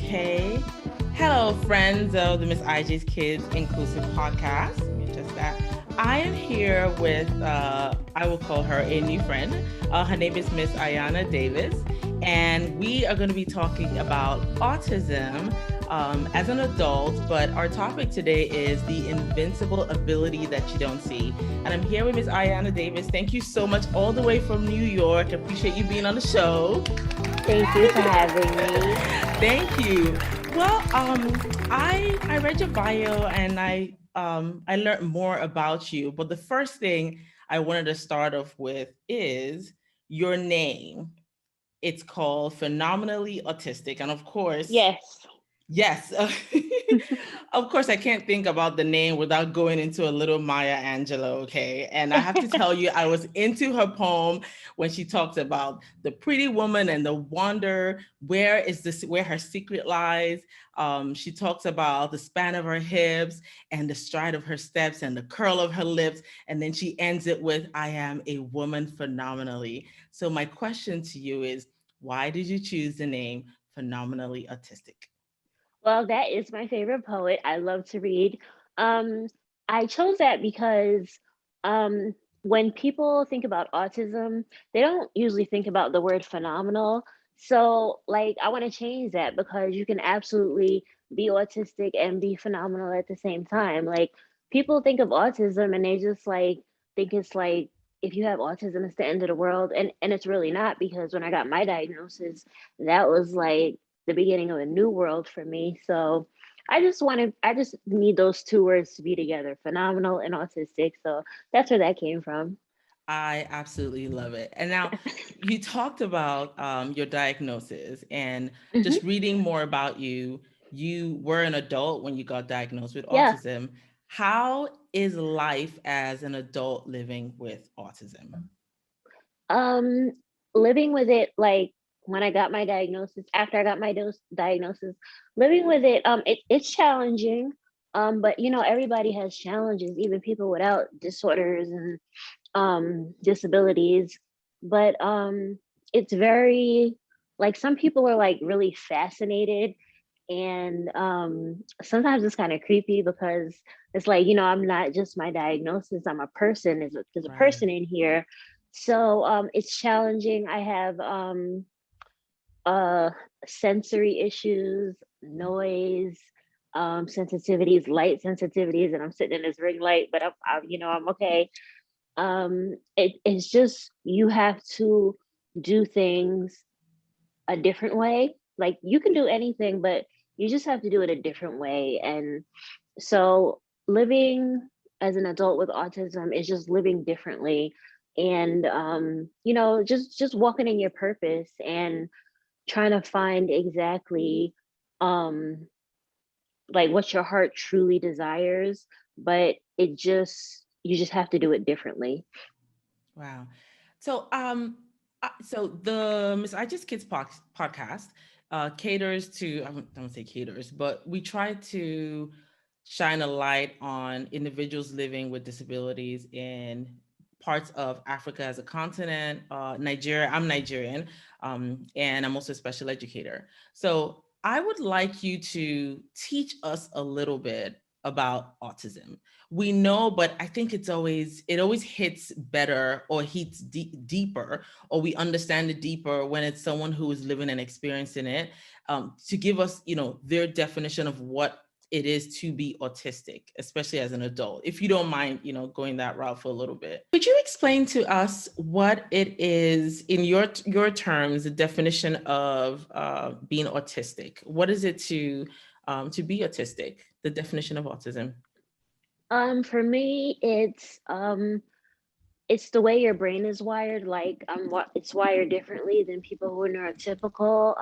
Okay. Hello, friends of the Miss IJ's Kids Inclusive Podcast. Just that. I am here with, I will call her a new friend. Her name is Miss Ayanna Davis, and we are going to be talking about autism as an adult, but our topic today is the invincible ability that you don't see. And I'm here with Miss Ayanna Davis. Thank you so much all the way from New York. Appreciate you being on the show. Thank you for having me. Thank you. Well, I read your bio and I learned more about you. But the first thing I wanted to start off with is your name. It's called Phenomenally Autistic, and of course, yes, of course, I can't think about the name without going into a little Maya Angelou, okay? And I have to tell you, I was into her poem when she talks about the pretty woman and the wonder, where her secret lies. She talks about the span of her hips and the stride of her steps and the curl of her lips. And then she ends it with, I am a woman phenomenally. So my question to you is, why did you choose the name Phenomenally Autistic? Well, that is my favorite poet. I love to read. I chose that because when people think about autism, they don't usually think about the word phenomenal. So, like, I want to change that because you can absolutely be autistic and be phenomenal at the same time. Like, people think of autism and they just like think it's like if you have autism, it's the end of the world. And it's really not, because when I got my diagnosis, that was like the beginning of a new world for me. So I just need those two words to be together, phenomenal and autistic. So that's where that came from. I absolutely love it. And now you talked about your diagnosis and Hmm. just reading more about you. You were an adult when you got diagnosed with Yeah. autism. How is life as an adult living with autism? Um, Living with it, like when I got my diagnosis, after I got my diagnosis, living with it, it's challenging. But you know, everybody has challenges, even people without disorders and disabilities. But it's very, like, some people are like really fascinated, and sometimes it's kind of creepy because it's like, you know, I'm not just my diagnosis, I'm a person. There's a Right. person in here. So it's challenging. I have uh sensory issues, noise sensitivities, light sensitivities, and I'm sitting in this ring light, but I'm okay. It's just, you have to do things a different way. Like, you can do anything, but you just have to do it a different way. And so living as an adult with autism is just living differently, and just walking in your purpose and trying to find exactly um like what your heart truly desires, but you just have to do it differently. Wow. So the Miss I Just Kids podcast caters to, I don't say caters, but we try to shine a light on individuals living with disabilities in parts of Africa as a continent. Nigeria, I'm Nigerian, and I'm also a special educator. So I would like you to teach us a little bit about autism. We know, but I think it always hits better or hits deeper, or we understand it deeper when it's someone who is living and experiencing it, to give us, their definition of what it is to be autistic, especially as an adult. If you don't mind, going that route for a little bit. Could you explain to us what it is in your terms, the definition of being autistic? What is it to be autistic? The definition of autism. For me, it's the way your brain is wired. Like, it's wired differently than people who are neurotypical.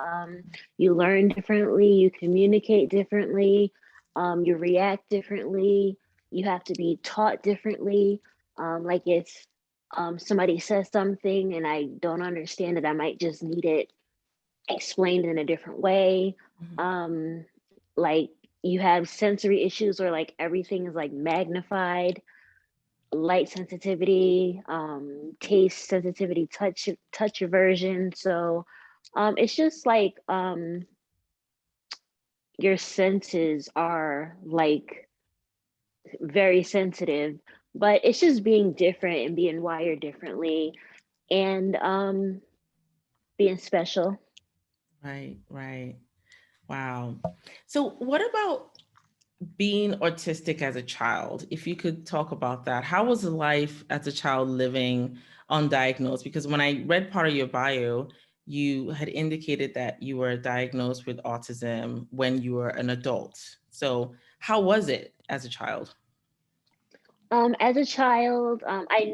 You learn differently, you communicate differently, you react differently, you have to be taught differently. Like, if somebody says something and I don't understand it, I might just need it explained in a different way. Mhm. Um, like, you have sensory issues where like everything is like magnified, light sensitivity, taste sensitivity, touch aversion. So it's just like your senses are like very sensitive, but it's just being different and being wired differently and being special. Right, right. Wow. So what about being autistic as a child? If you could talk about that, how was life as a child living undiagnosed? Because when I read part of your bio, you had indicated that you were diagnosed with autism when you were an adult. So how was it as a child? As a child, I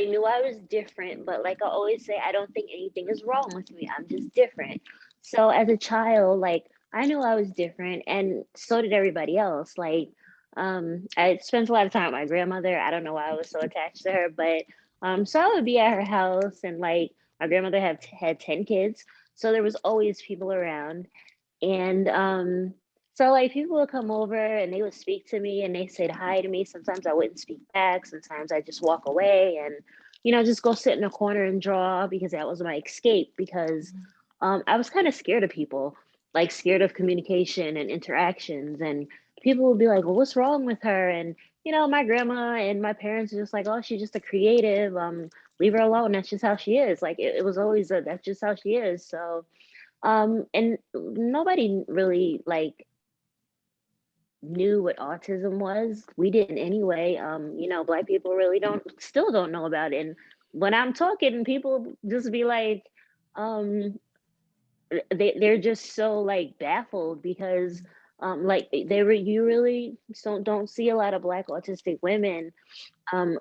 knew I was different, but like I always say, I don't think anything is wrong with me. I'm just different. So as a child, like I knew I was different, and so did everybody else. Like, I spent a lot of time with my grandmother. I don't know why I was so attached to her, but so I would be at her house, and like my grandmother had 10 kids, so there was always people around. And so like people would come over and they would speak to me and they said hi to me. Sometimes I wouldn't speak back. Sometimes I just walk away and, just go sit in a corner and draw because that was my escape because I was kind of scared of people, like scared of communication and interactions. And people would be like, well, what's wrong with her? And, my grandma and my parents are just like, oh, she's just a creative. Leave her alone. That's just how she is. Like it was always that's just how she is. So and nobody really like knew what autism was. We didn't anyway. Black people really still don't know about it. And when I'm talking, people just be like, um, they're just so like baffled because like you really don't see a lot of Black autistic women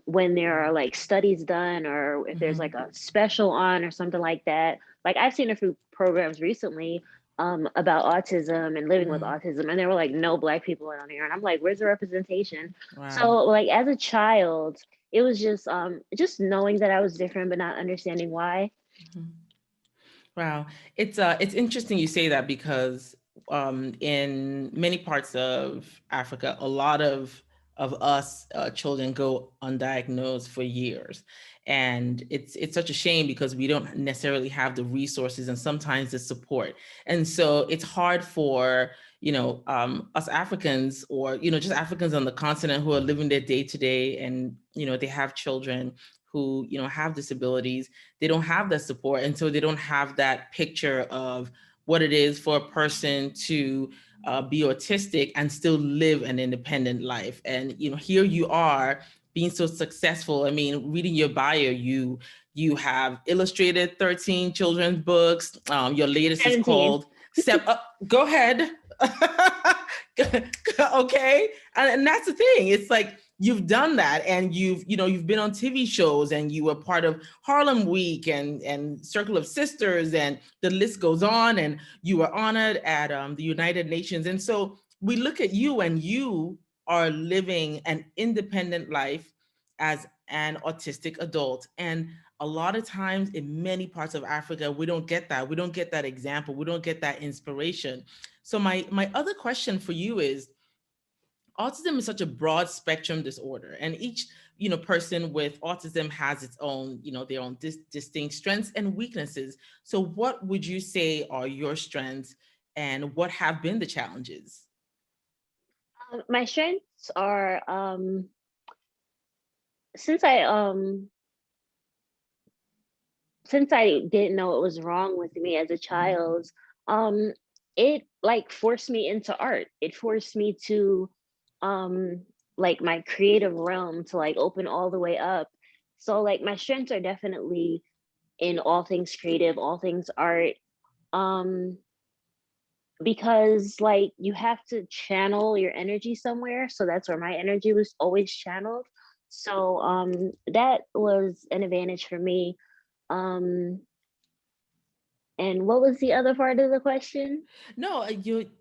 when there are like studies done or if there's like Mhm. a special on or something like that. Like I've seen a few programs recently about autism and living with Mhm. autism, and there were like no Black people on here, and I'm like, where's the representation? So Wow. like as a child, it was just knowing that I was different but not understanding why. Mhm. Wow. It's interesting you say that because in many parts of Africa, a lot of us children go undiagnosed for years. And it's such a shame because we don't necessarily have the resources and sometimes the support. And so it's hard for, us Africans or, just Africans on the continent who are living their day to day and, they have children who, have disabilities. They don't have that support. And so they don't have that picture of what it is for a person to be autistic and still live an independent life. And, here you are being so successful. I mean, reading your bio, you have illustrated 13 children's books. Your latest is 17. called Step Up. Go ahead. Okay. And that's the thing. It's like you've done that and you've been on TV shows and you were part of Harlem Week and Circle of Sisters and the list goes on, and you were honored at the United Nations. And so we look at you and you are living an independent life as an autistic adult. And a lot of times in many parts of Africa, we don't get that. We don't get that example. We don't get that inspiration. So my other question for you is, autism is such a broad spectrum disorder, and each person with autism has its own, their own distinct strengths and weaknesses. So what would you say are your strengths and what have been the challenges? My strengths are since I since I didn't know what was wrong with me as a child, um, it like forced me into art. It forced me to like my creative realm to like open all the way up. So like my strengths are definitely in all things creative, all things art. Um, because like you have to channel your energy somewhere. So that's where my energy was always channeled. So that was an advantage for me. Um and what was the other part of the question? No,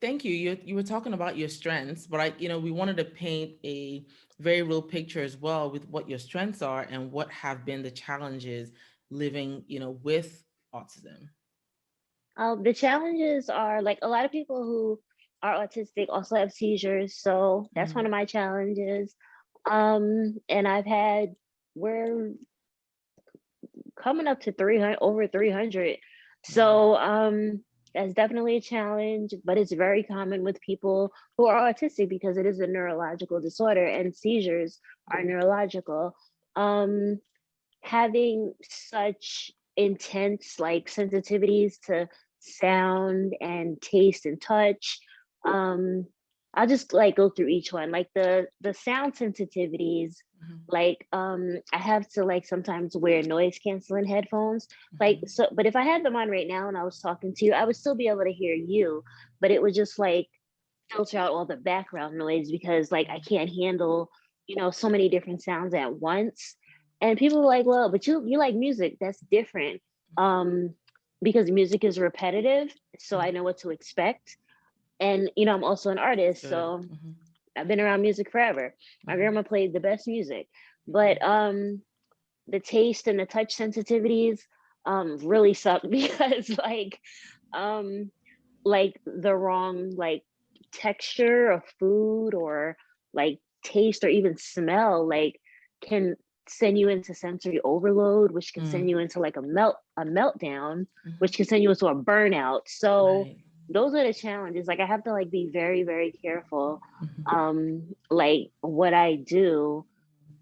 thank you. You were talking about your strengths, but we wanted to paint a very real picture as well with what your strengths are and what have been the challenges living, with autism. The challenges are like a lot of people who are autistic also have seizures, so that's one Mhm. of my challenges. And we're coming up to 300, over 300. Wow. So, That's definitely a challenge, but it's very common with people who are autistic because it is a neurological disorder and seizures are neurological. Um, Having such intense like sensitivities to sound and taste and touch. um I'll just like go through each one, like the sound sensitivities. Mhm, Like I have to like sometimes wear noise canceling headphones, like, mhm. so but if I had them on right now and I was talking to you, I would still be able to hear you, but it would just like filter out all the background noise because like I can't handle, so many different sounds at once. And people are like, well, but you like music, that's different. Um because music is repetitive, so I Mhm. know what to expect. And I'm also an That's artist, good. so Mhm, I've been around music forever. My mhm, grandma played the best music. mhm. But the taste and the touch sensitivities really suck because um like the wrong like texture of food or like taste or even smell like can send you into sensory overload, which can send Mm, you into like a meltdown, which mhm. can send you into a burnout. So Right. those are the challenges. Like I have to like be very, very careful Mhm. like what I do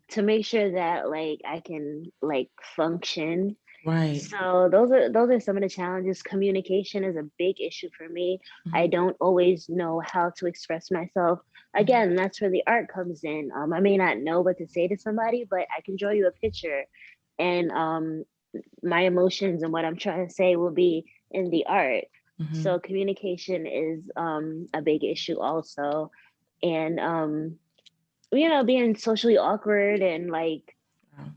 to make sure that like I can like function. Right. So those are some of the challenges. Communication is a big issue for me. I Mhm, don't always know how to express myself. mhm. Again, that's where the art comes in. I may not know what to say to somebody, but I can draw you a picture, and my emotions and what I'm trying to say will be in the art. So Mhm. communication is a big issue also, and being socially awkward and like Wow.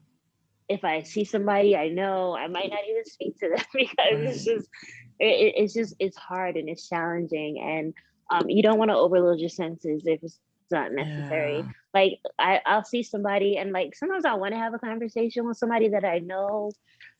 if I see somebody I know, I might not even speak to them because it's Right. just it's hard and it's challenging, and you don't want to overload your senses if it's not necessary. Yeah. Like I'll see somebody and like sometimes I want to have a conversation with somebody that I know,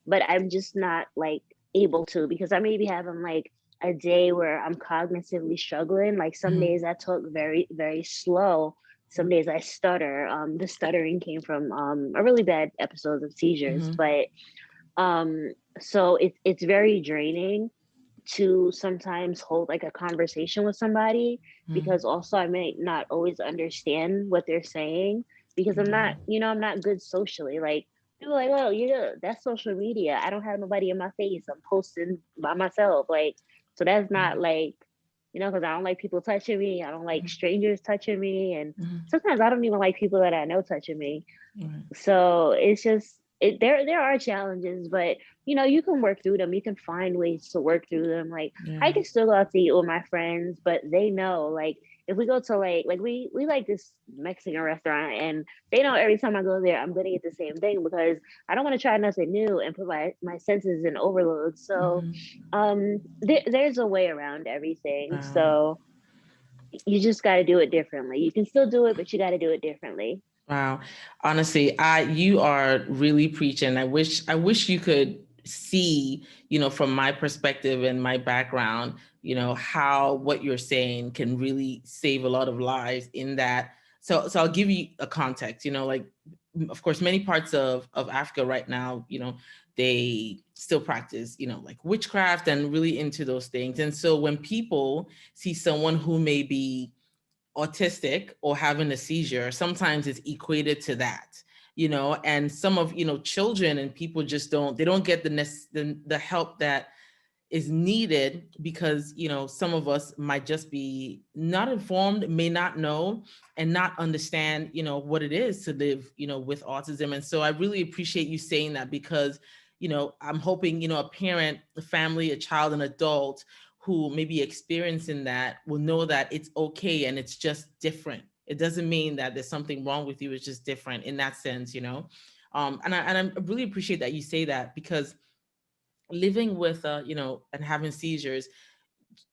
but I'm just not like able to because I may be having like a day where I'm cognitively struggling. Like some Mhm, days I talk very, very slow. Some days I stutter. The stuttering came from a really bad episode of seizures, mhm, but so it's very draining to sometimes hold like a conversation with somebody mhm. because also I may not always understand what they're saying because Yeah. I'm not good socially. Like people are like, well, that's social media. I don't have nobody in my face. I'm posting by myself. Like, so that's not Mhm, like, because I don't like people touching me. I don't like mhm, strangers touching me. And mhm. sometimes I don't even like people that I know touching me. Right. So it's just there are challenges, but you can work through them. You can find ways to work through them. Like I Yeah. can still go out to eat with my friends, but they know like if we go to like we like this Mexican restaurant and they know every time I go there I'm gonna get the same thing because I don't want to try nothing new and put my senses in overload. So Mhm. there's a way around everything. Wow. So you just got to do it differently. You can still do it, but you got to do it differently. Wow. Honestly, you are really preaching. I wish you could see, from my perspective and my background, how what you're saying can really save a lot of lives in that. So I'll give you a context, like of course many parts of Africa right now, they still practice, like witchcraft and really into those things. And so when people see someone who may be autistic or having a seizure, sometimes it's equated to that, and some of, children and people just they don't get the help that is needed because, some of us might just be not informed, may not know, and not understand, what it is to live, with autism. And so I really appreciate you saying that because, I'm hoping, a parent, a family, a child, an adult who may be experiencing that will know that it's okay and it's just different. It doesn't mean that there's something wrong with you. It's just different in that sense, and I really appreciate that you say that because living with and having seizures,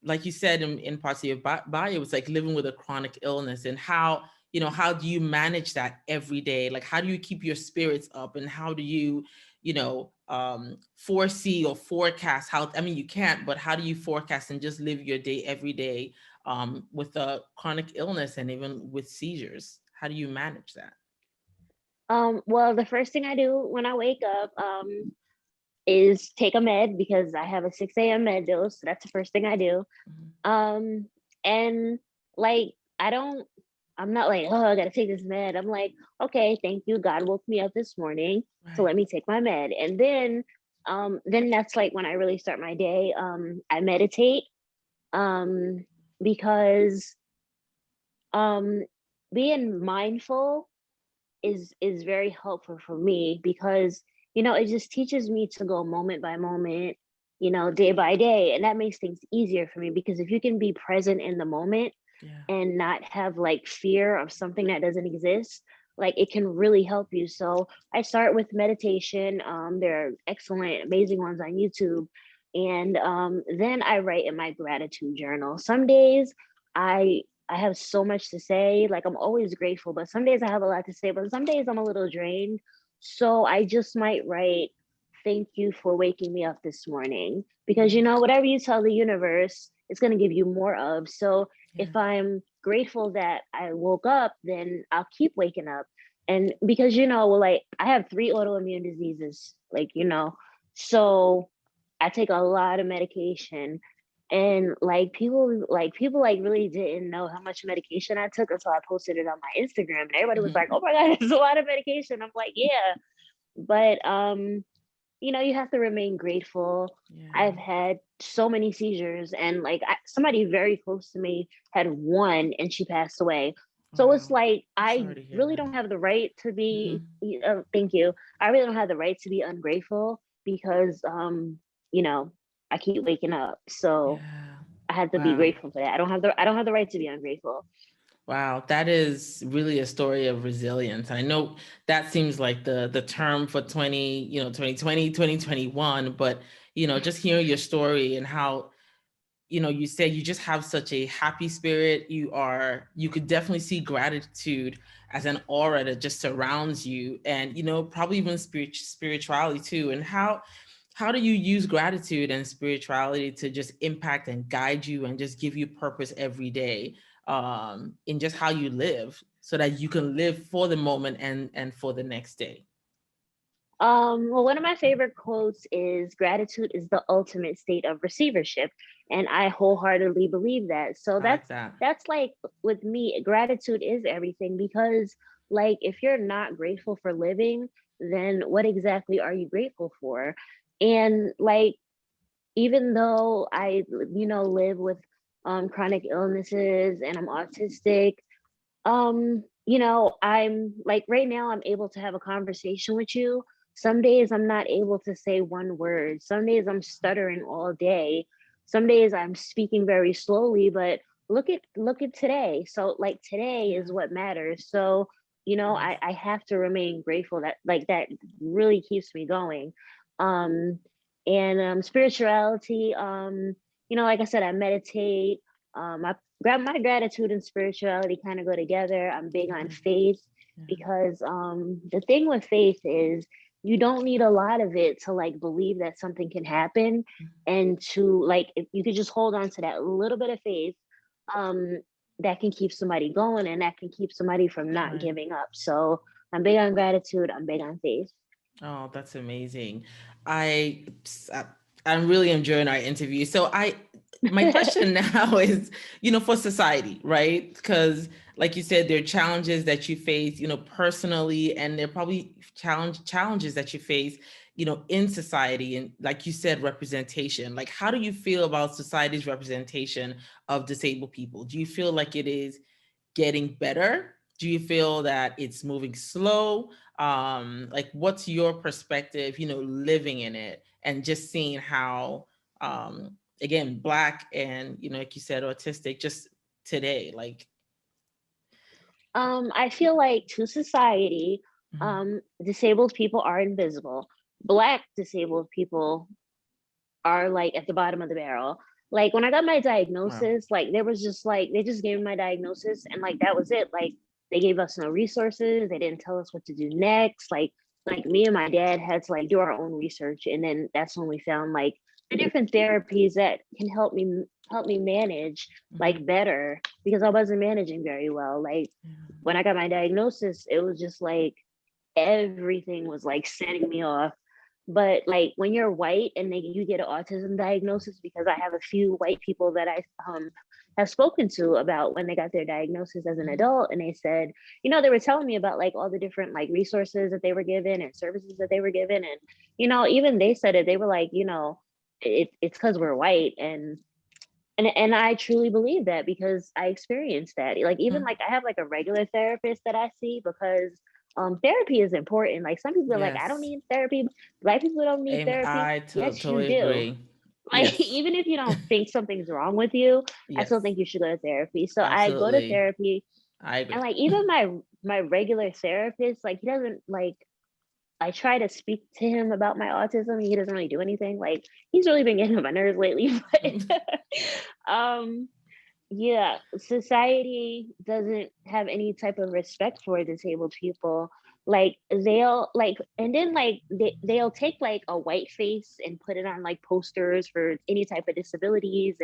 like you said in parts of your bio, it's like living with a chronic illness. And how do you manage that every day? Like how do you keep your spirits up, and how do you foresee or forecast how, I mean, you can't, but how do you forecast and just live your day every day with a chronic illness and even with seizures? How do you manage that? Well, the first thing I do when I wake up is take a med because I have a 6 a.m. med dose. So that's the first thing I do. And like, I'm not like, oh, I gotta take this med. I'm like, okay, thank you. God woke me up this morning. So let me take my med. And then that's like when I really start my day. I meditate, because being mindful is very helpful for me, because it just teaches me to go moment by moment, day by day, and that makes things easier for me, because if you can be present in the moment and not have like fear of something that doesn't exist, like it can really help you. So I start with meditation. There are excellent, amazing ones on YouTube. And then I write in my gratitude journal. Some days I have so much to say, like I'm always grateful, but some days I have a lot to say, but some days I'm a little drained. So I just might write, thank you for waking me up this morning, because whatever you tell the universe, it's going to give you more of. So if I'm grateful that I woke up, then I'll keep waking up. And because well, like I have 3 autoimmune diseases, like so I take a lot of medication. And like people like really didn't know how much medication I took until I posted it on my Instagram, and everybody was like, oh my God, there's a lot of medication. I'm like, yeah. But you have to remain grateful. I've had so many seizures, and like somebody very close to me had one and she passed away. So it's like, I really don't have the right to be, thank you. I really don't have the right to be ungrateful, because, I keep waking up. So I had to be grateful for that. I don't have the right to be ungrateful. Wow, that is really a story of resilience. I know that seems like the term for 2020, 2021, but just hearing your story and how you said you just have such a happy spirit. You could definitely see gratitude as an aura that just surrounds you, and probably even spirituality too. And how do you use gratitude and spirituality to just impact and guide you and just give you purpose every day, in just how you live, so that you can live for the moment and for the next day? Well, one of my favorite quotes is, gratitude is the ultimate state of receivership. And I wholeheartedly believe that. So I like that. that's like, with me, gratitude is everything, because like if you're not grateful for living, then what exactly are you grateful for? And like, even though I, live with chronic illnesses and I'm autistic, I'm like, right now I'm able to have a conversation with you. Some days I'm not able to say one word. Some days I'm stuttering all day. Some days I'm speaking very slowly, but look at today. So like today is what matters. So, I have to remain grateful. That like that really keeps me going. Um and spirituality, like I said, I meditate. My gratitude and spirituality kind of go together. I'm big on faith, because the thing with faith is, you don't need a lot of it to like believe that something can happen, and to like, if you could just hold on to that little bit of faith, um that can keep somebody going, and that can keep somebody from not giving up. So I'm big on gratitude, I'm big on faith. Oh, that's amazing. I I'm really enjoying our interview. So my question now is, for society, right? Because like you said, there are challenges that you face, personally, and there are probably challenges that you face, in society. And like you said, representation. Like, how do you feel about society's representation of disabled people? Do you feel like it is getting better? Do you feel that it's moving slow? Like, what's your perspective, living in it and just seeing how, again, Black and, like you said, autistic, just today, like. I feel like, to society, disabled people are invisible. Black disabled people are like at the bottom of the barrel. Like when I got my diagnosis, like there was just like, they just gave me my diagnosis and like that was it. Like they gave us no resources. They didn't tell us what to do next. Like me and my dad had to like do our own research, and then that's when we found like the different therapies that can help me manage like better, because I wasn't managing very well. Like when I got my diagnosis, it was just like everything was like setting me off. But like when you're white and then you get an autism diagnosis, because I have a few white people that I have spoken to about when they got their diagnosis as an adult, and they said, they were telling me about like all the different like resources that they were given and services that they were given, and even they said it. They were like, it's because we're white, and I truly believe that because I experienced that. Like even like I have like a regular therapist that I see because therapy is important. Like some people are like, I don't Yes. need therapy. Black people don't need And therapy. I Yes, you totally do. agree. Like Yes. even if you don't think something's wrong with you, I still Yes. think you should go to therapy. So I go to Absolutely. therapy, I and agree. like even my regular therapist, like he doesn't like, I try to speak to him about my autism and he doesn't really do anything. Like he's really been getting on my nerves lately. But um yeah, society doesn't have any type of respect for disabled people. Like they'll like, and then like they'll take like a white face and put it on like posters for any type of disabilities,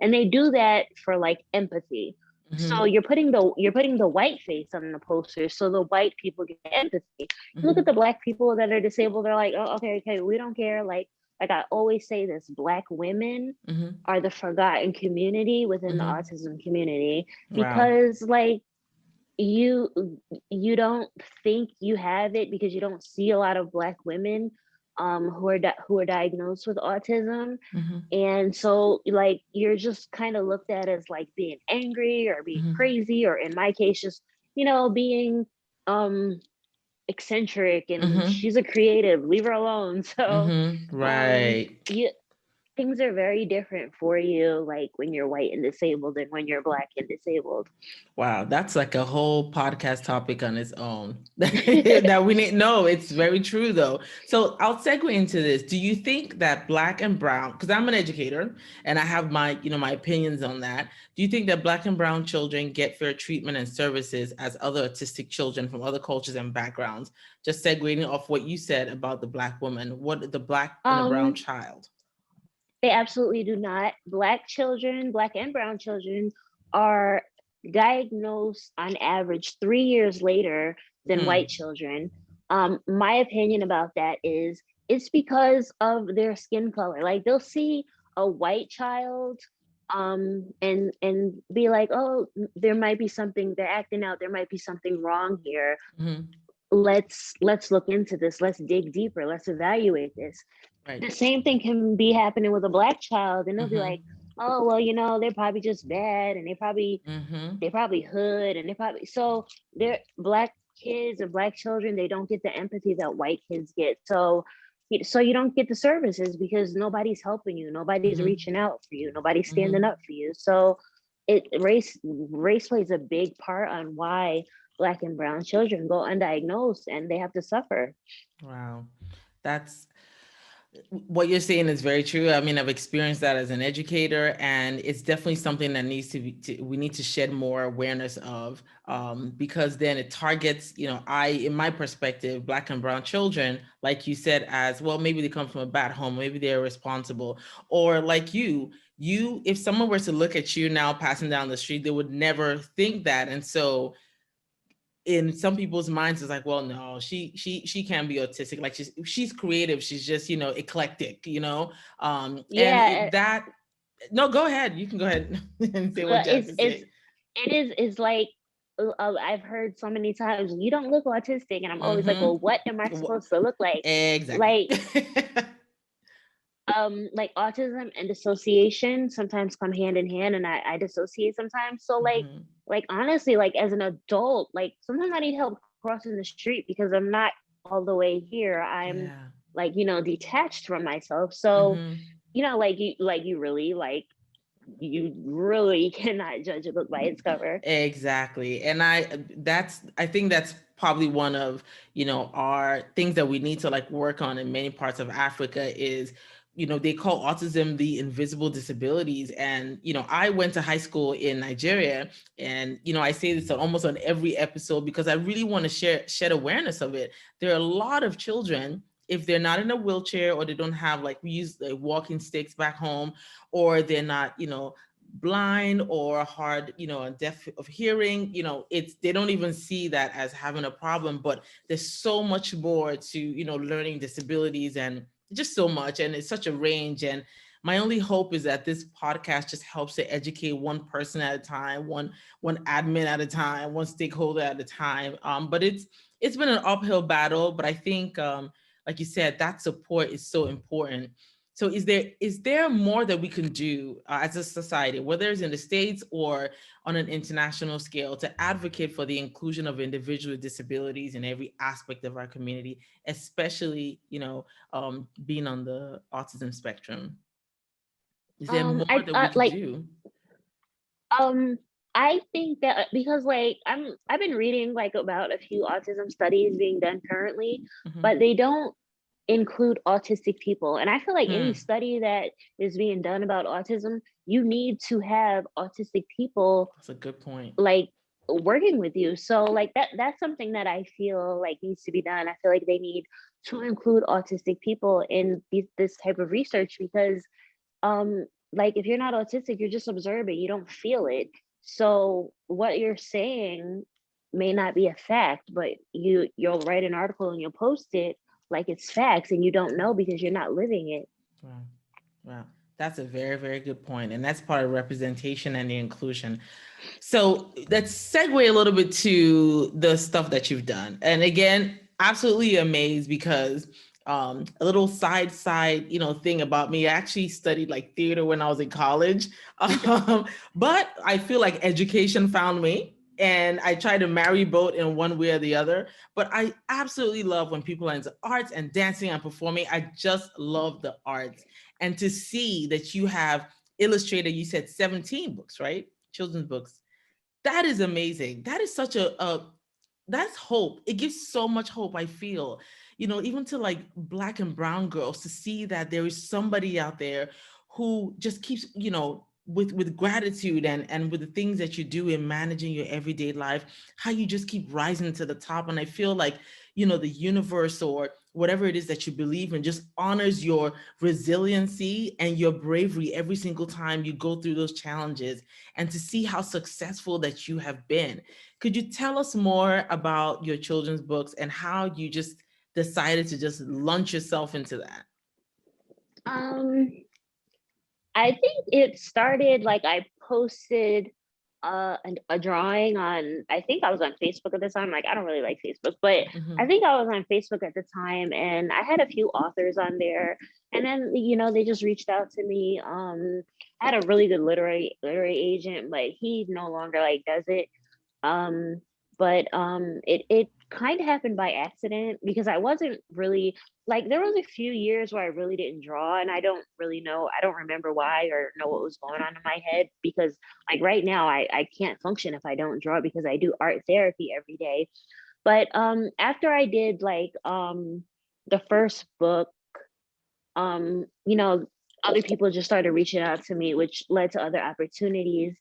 and they do that for like empathy. So Hmm. you're putting the white face on the poster so the white people get empathy. Look at the Hmm. black people that are disabled, they're like, oh, okay, we don't care. Like I always say this, black women Hmm. are the forgotten community within the Hmm. autism community, Wow. because like you you don't think you have it because you don't see a lot of black women who are diagnosed with autism. Hmm. And so like you're just kind of looked at as like being angry or being Hmm. crazy, or in my case just being um eccentric, and Hmm. she's a creative, leave her alone. So Hmm. um Right. you things are very different for you, like when you're white and disabled and when you're black and disabled. Wow, that's like a whole podcast topic on its own that we need. No, it's very true though. So I'll segue into this. Do you think that black and brown, because I'm an educator and I have my opinions on that. Do you think that black and brown children get fair treatment and services as other autistic children from other cultures and backgrounds? Just segueing off what you said about the black woman, what the black and the brown um child? they absolutely do not. Black children, black and brown children, are diagnosed on average 3 years later than white Hmm. children. My opinion about that is it's because of their skin color. Like they'll see a white child and be like, oh, there might be something, they're acting out, there might be something wrong here. Hmm. Let's look into this, let's dig deeper, let's evaluate this. Right. The same thing can be happening with a black child, and they'll be like, Hmm. oh well, they're probably just bad, and Hmm. they probably hood, and they probably, so they're black kids or black children, they don't get the empathy that white kids get. So you don't get the services because nobody's helping you, nobody's Hmm. reaching out for you, nobody's standing Hmm. up for you. So race plays a big part on why black and brown children go undiagnosed and they have to suffer. Wow. That's what you're saying is very true. I mean, I've experienced that as an educator, and it's definitely something that needs to be, we need to shed more awareness of, because then it targets, in my perspective, black and brown children, like you said, as well, maybe they come from a bad home, maybe they're responsible, or like if someone were to look at you now passing down the street, they would never think that. And so in some people's minds it's like, well, no, she can't be autistic, like she's creative, she's just eclectic, and Yeah. that no, go ahead, you can go ahead and say what you have it's to it's say. it is like, I've heard so many times, you don't look autistic, and I'm always like, well, Mm-hmm. what am I supposed to look like? Exactly. Like like autism and dissociation sometimes come hand in hand, and I dissociate sometimes. So Hmm. like honestly, like as an adult, like sometimes I need help crossing the street because I'm not all the way here. I'm Yeah. like, detached from myself. So, Hmm. you really cannot judge a book by its cover. Exactly. And I think that's probably one of, our things that we need to like work on in many parts of Africa is, they call autism the invisible disabilities. And, I went to high school in Nigeria, and, I say this almost on every episode because I really want to shed awareness of it. There are a lot of children, if they're not in a wheelchair, or they don't have, like, we use like walking sticks back home, or they're not, blind or hard, deaf of hearing, they don't even see that as having a problem, but there's so much more to, learning disabilities, and just so much. And it's such a range. And my only hope is that this podcast just helps to educate one person at a time, one admin at a time, one stakeholder at a time. But it's been an uphill battle, but I think, like you said, that support is so important. So is there more that we can do as a society, whether it's in the States or on an international scale, to advocate for the inclusion of individuals with disabilities in every aspect of our community, especially, being on the autism spectrum? Is there more that we I could like do? um I think that because like I've been reading like about a few autism studies being done currently, Mhm. but they don't include autistic people. And I feel like any Hmm. study that is being done about autism, you need to have autistic people That's a good point. like working with you. So like that's something that I feel like needs to be done. I feel like they need to include autistic people in this type of research because like if you're not autistic, you're just observing, you don't feel it. So what you're saying may not be a fact, but you'll write an article and you'll post it like it's facts and you don't know because you're not living it. Wow. Wow. That's a very, very good point. And that's part of representation and the inclusion. So let's segue a little bit to the stuff that you've done. And again, absolutely amazed because a little side thing about me. I actually studied like theater when I was in college, but I feel like education found me. And I try to marry both in one way or the other. But I absolutely love when people are into arts and dancing and performing. I just love the arts. And to see that you have illustrated, you said 17 books, right? Children's books. That is amazing. That is such a that's hope. It gives so much hope, I feel, even to like Black and brown girls, to see that there is somebody out there who just keeps, with gratitude and with the things that you do in managing your everyday life, how you just keep rising to the top. And I feel like, the universe or whatever it is that you believe in just honors your resiliency and your bravery every single time you go through those challenges, and to see how successful that you have been. Could you tell us more about your children's books and how you just decided to just launch yourself into that? Um, I think it started like I posted a drawing on, I think I was on Facebook at the time. Like I don't really like Facebook, but I Mhm. think I was on Facebook at the time and I had a few authors on there. And then they just reached out to me. I had a really good literary agent, but he no longer like does it. Um, but it kind of happened by accident because I wasn't really like there was a few years where I really didn't draw and I don't remember why or know what was going on in my head because like right now I can't function if I don't draw because I do art therapy every day. But after I did like the first book, other people just started reaching out to me, which led to other opportunities.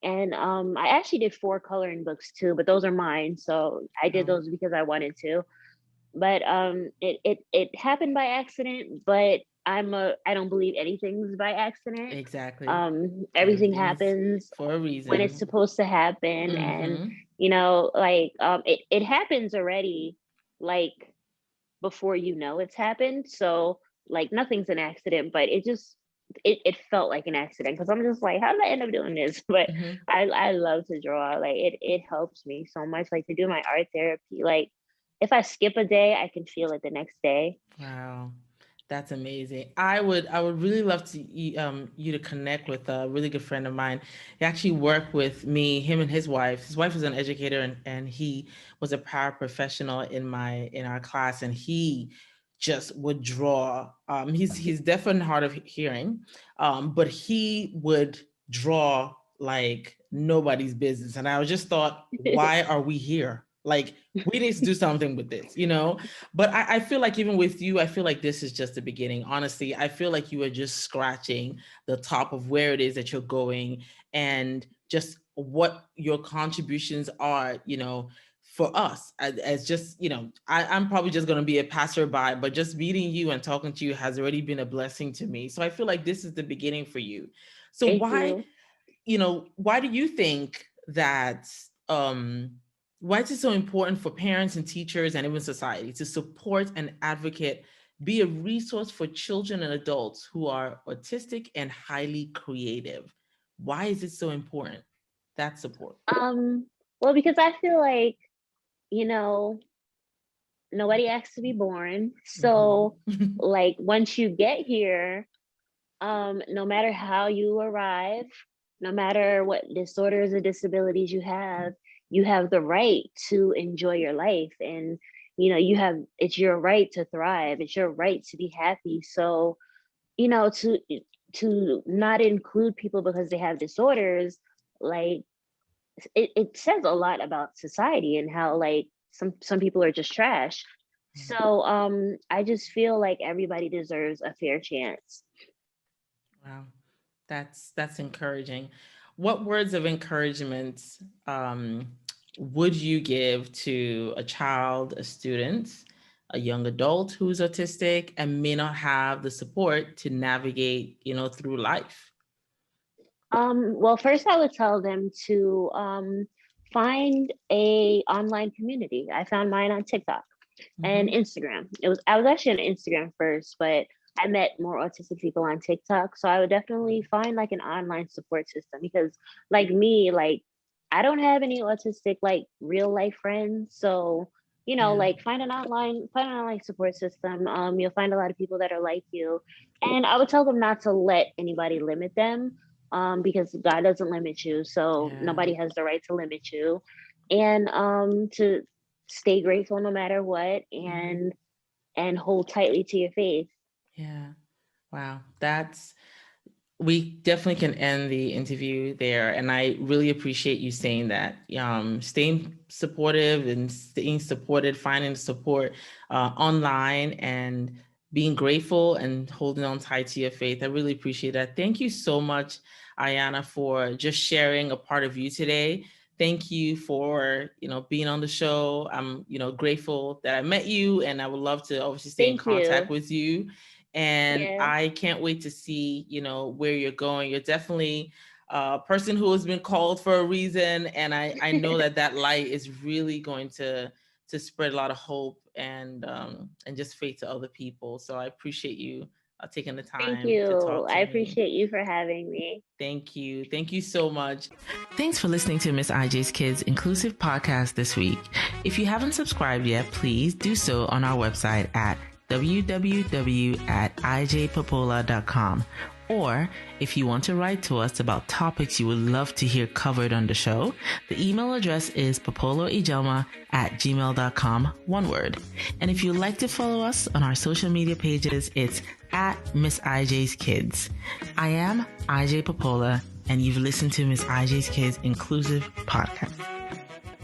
And I actually did 4 coloring books too, but those are mine. So I did Wow. those because I wanted to. But it happened by accident, but I don't believe anything's by accident. Exactly. Everything Everything's happens for a when it's reason. supposed to happen. And Hmm. like it happens already like before it's happened. So like nothing's an accident, but it felt like an accident because I'm just like, how did I end up doing this? But Hmm. I love to draw. Like it helps me so much. Like to do my art therapy. Like if I skip a day, I can feel it the next day. Wow. That's amazing. I would really love to you to connect with a really good friend of mine. He actually worked with me, him and his wife. His wife was an educator, and he was a paraprofessional in our class, and he just would draw. He's deaf and hard of hearing, but he would draw like nobody's business. And I just thought, why are we here? Like, we need to do something with this. But I feel like even with you, I feel like this is just the beginning. Honestly, I feel like you are just scratching the top of where it is that you're going, and just what your contributions are, for us as just, I'm probably just going to be a passerby, but just meeting you and talking to you has already been a blessing to me. So I feel like this is the beginning for you. So Thank why you. why do you think that, why is it so important for parents and teachers and even society to support and advocate, be a resource for children and adults who are autistic and highly creative? Why is it so important, that support? Well, because I feel like, you know, nobody asked to be born. So like once you get here, no matter how you arrive, no matter what disorders or disabilities you have the right to enjoy your life. And, it's your right to thrive. It's your right to be happy. So, to not include people because they have disorders, like it says a lot about society and how like some people are just trash. So I just feel like everybody deserves a fair chance. Wow, that's encouraging. What words of encouragement would you give to a child, a student, a young adult who's autistic and may not have the support to navigate, through life? Well, first I would tell them to find a online community. I found mine on TikTok and Instagram. I was actually on Instagram first, but I met more autistic people on TikTok. So I would definitely find like an online support system because like me, like I don't have any autistic like real life friends. So, like find an online support system. You'll find a lot of people that are like you. And I would tell them not to let anybody limit them. Because God doesn't limit you. So nobody has the right to limit you. And to stay grateful no matter what and hold tightly to your faith. Yeah. Wow. We definitely can end the interview there. And I really appreciate you saying that. Staying supportive and staying supported, finding support online and being grateful and holding on tight to your faith. I really appreciate that. Thank you so much, Ayanna, for just sharing a part of you today. Thank you for, being on the show. I'm, grateful that I met you and I would love to obviously stay in contact with you. And I can't wait to see, where you're going. You're definitely a person who has been called for a reason. And I know that light is really going to spread a lot of hope and just faith to other people. So I appreciate you taking the time to talk to me. I appreciate you for having me. Thank you. Thank you so much. Thanks for listening to Miss IJ's Kids Inclusive Podcast this week. If you haven't subscribed yet, please do so on our website at www.ijpopoola.com. Or if you want to write to us about topics you would love to hear covered on the show, the email address is popoloijelma@gmail.com, one word. And if you'd like to follow us on our social media pages, it's at Miss IJ's Kids. I am IJ Popoola, and you've listened to Miss IJ's Kids Inclusive Podcast.